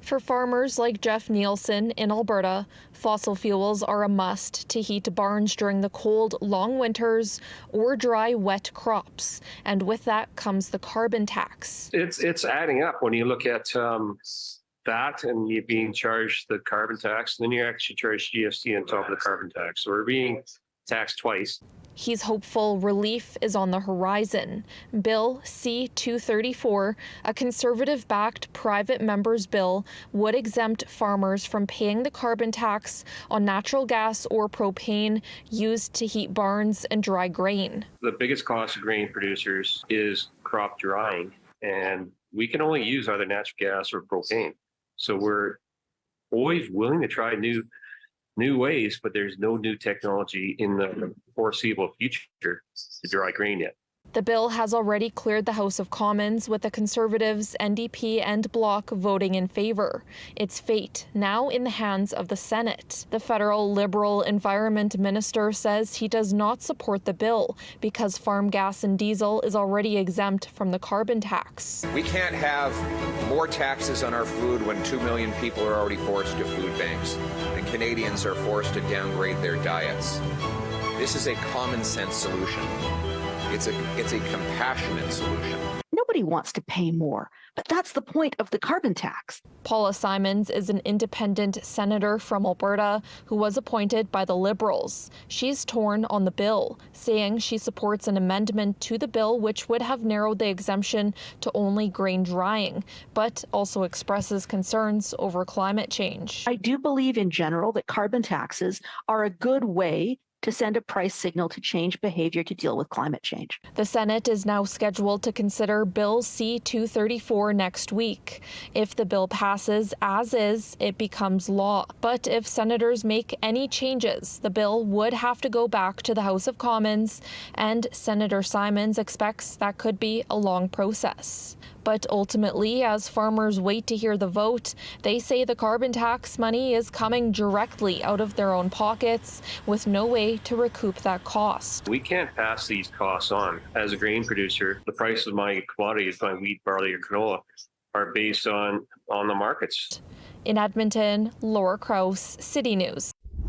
For farmers like Jeff Nielsen in Alberta, fossil fuels are a must to heat barns during the cold, long winters or dry, wet crops. And with that comes the carbon tax. It's adding up when you look at that and you being charged the carbon tax, and then you actually charge GST on top of the carbon tax. So we're being taxed twice. He's hopeful relief is on the horizon. Bill C-234, a Conservative-backed private member's bill, would exempt farmers from paying the carbon tax on natural gas or propane used to heat barns and dry grain. The biggest cost of grain producers is crop drying, and we can only use either natural gas or propane. So we're always willing to try new ways, but there's no new technology in the foreseeable future to dry grain yet. The bill has already cleared the House of Commons, with the Conservatives, NDP and Bloc voting in favour. Its fate now in the hands of the Senate. The federal Liberal Environment Minister says he does not support the bill because farm gas and diesel is already exempt from the carbon tax. We can't have more taxes on our food when 2 million people are already forced to food banks and Canadians are forced to downgrade their diets. This is a common sense solution. It's a compassionate solution. Nobody wants to pay more, but that's the point of the carbon tax. Paula Simons is an independent senator from Alberta who was appointed by the Liberals. She's torn on the bill, saying she supports an amendment to the bill which would have narrowed the exemption to only grain drying, but also expresses concerns over climate change. I do believe in general that carbon taxes are a good way to send a price signal to change behavior to deal with climate change. The Senate is now scheduled to consider Bill C-234 next week. If the bill passes as is, it becomes law. But if senators make any changes, the bill would have to go back to the House of Commons, and Senator Simons expects that could be a long process. But ultimately, as farmers wait to hear the vote, they say the carbon tax money is coming directly out of their own pockets with no way to recoup that cost. We can't pass these costs on. As a grain producer, the price of my commodities, my wheat, barley, or canola, are based on the markets. In Edmonton, Laura Krause, City News.